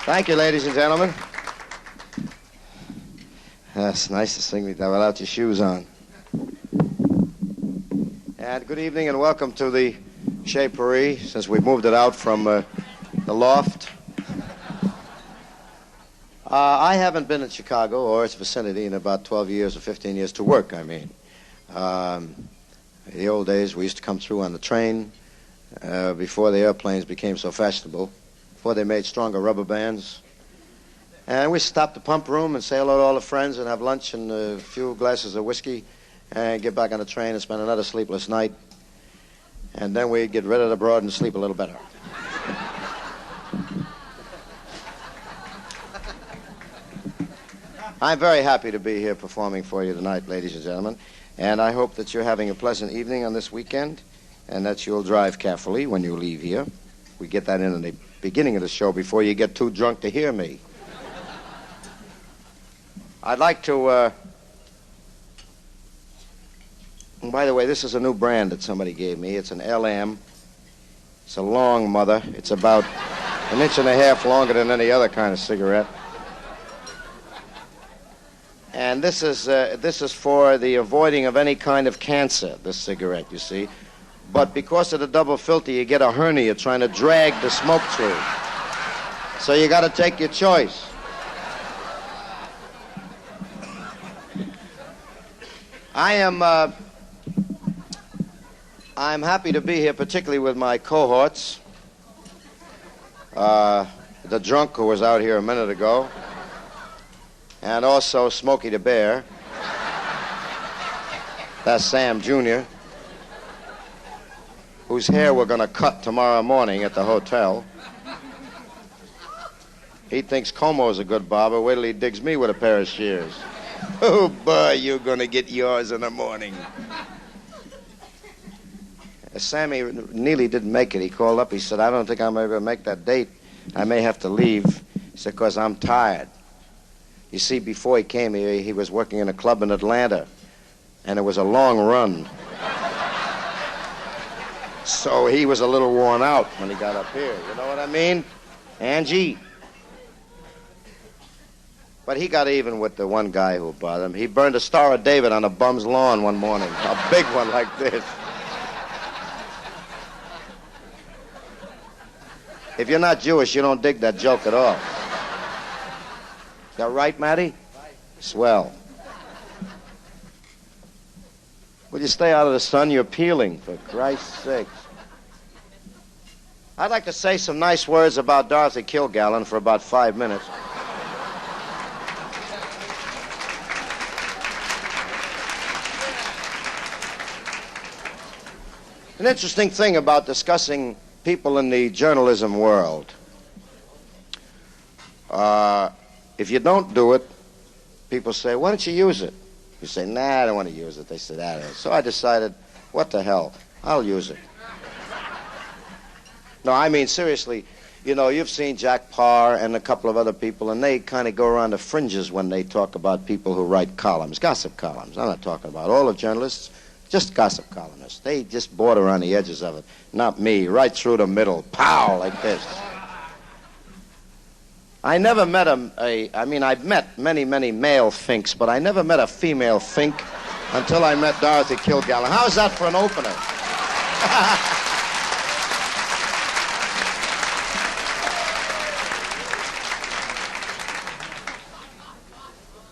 Thank you, ladies and gentlemen. It's nice to sing without your shoes on. And good evening and welcome to the Chez Paris, since we moved it out from the loft. I haven't been in Chicago or its vicinity in about 12 years or 15 years to work, I mean. In the old days, we used to come through on the train before the airplanes became so fashionable, before they made stronger rubber bands. And we stopped the pump room and say hello to all the friends and have lunch and a few glasses of whiskey and get back on the train and spend another sleepless night. And then we'd get rid of the broad and sleep a little better. I'm very happy to be here performing for you tonight, ladies and gentlemen. And I hope that you're having a pleasant evening on this weekend and that you'll drive carefully when you leave here. We get that in the beginning of the show before you get too drunk to hear me. I'd like to... by the way, this is a new brand that somebody gave me. It's an LM. It's a long mother. It's about 1.5 inches longer than any other kind of cigarette. And this is for the avoiding of any kind of cancer, this cigarette, you see. But because of the double filter, you get a hernia trying to drag the smoke through. So you got to take your choice. I'm happy to be here, particularly with my cohorts. The drunk who was out here a minute ago. And also Smokey the Bear. That's Sam Jr., whose hair we're going to cut tomorrow morning at the hotel. He thinks Como's a good barber. Wait till he digs me with a pair of shears. Oh, boy, you're going to get yours in the morning. Sammy nearly didn't make it. He called up. He said, I don't think I'm ever going to make that date. I may have to leave. He said, because I'm tired. You see, before he came here, he was working in a club in Atlanta, and it was a long run. So he was a little worn out when he got up here. You know what I mean? Angie. But he got even with the one guy who bothered him. He burned a Star of David on a bum's lawn one morning, a big one like this. If you're not Jewish, you don't dig that joke at all. Is that right, Matty? Right. Swell. Will you stay out of the sun? You're peeling, for Christ's sakes. I'd like to say some nice words about Dorothy Kilgallen for about 5 minutes. An interesting thing about discussing people in the journalism world. If you don't do it, people say, why don't you use it? You say, nah, I don't want to use it. They say, that is. So I decided, what the hell? I'll use it. No, I mean, seriously, you know, you've seen Jack Parr and a couple of other people, and they kind of go around the fringes when they talk about people who write columns, gossip columns. I'm not talking about all of journalists, just gossip columnists. They just border on the edges of it. Not me, right through the middle, pow, like this. I never met I've met many, many male finks, but I never met a female fink until I met Dorothy Kilgallen. How's that for an opener?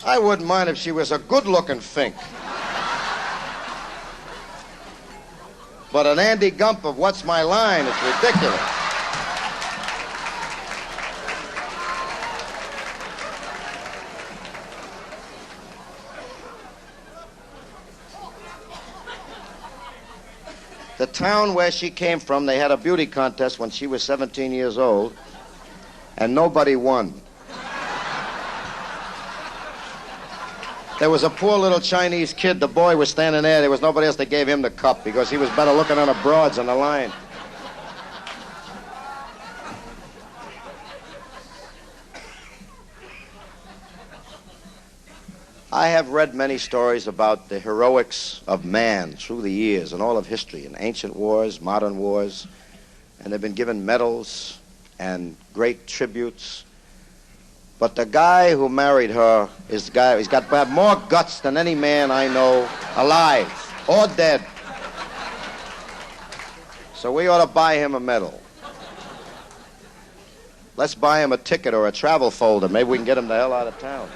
I wouldn't mind if she was a good-looking fink. But an Andy Gump of What's My Line is ridiculous. The town where she came from, they had a beauty contest when she was 17 years old, and nobody won. There was a poor little Chinese kid. The boy was standing there. There was nobody else that gave him the cup because he was better looking than the broads on the line. I have read many stories about the heroics of man through the years and all of history, in ancient wars, modern wars, and they've been given medals and great tributes. But the guy who married her is the guy, he's got more guts than any man I know alive or dead. So we ought to buy him a medal. Let's buy him a ticket or a travel folder. Maybe we can get him the hell out of town.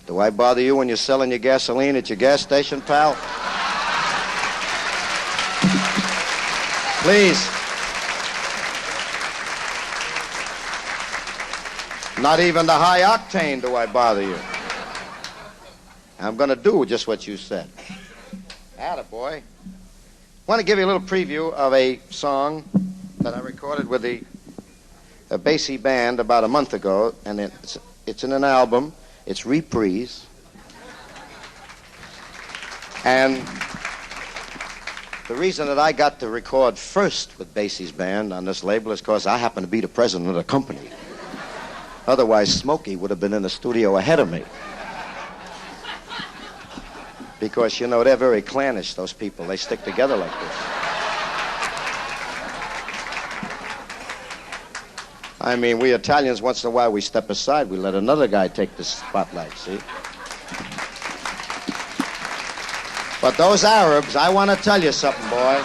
Do I bother you when you're selling your gasoline at your gas station, pal? Please. Not even the high octane do I bother you. I'm going to do just what you said. Attaboy. I want to give you a little preview of a song that I recorded with the Basie Band about a month ago, and it's in an album. It's Reprise. And the reason that I got to record first with Basie's band on this label is because I happen to be the president of the company. Otherwise, Smokey would have been in the studio ahead of me. Because, you know, they're very clannish, those people. They stick together like this. I mean, we Italians, once in a while, we step aside. We let another guy take the spotlight, see? But those Arabs, I want to tell you something, boy.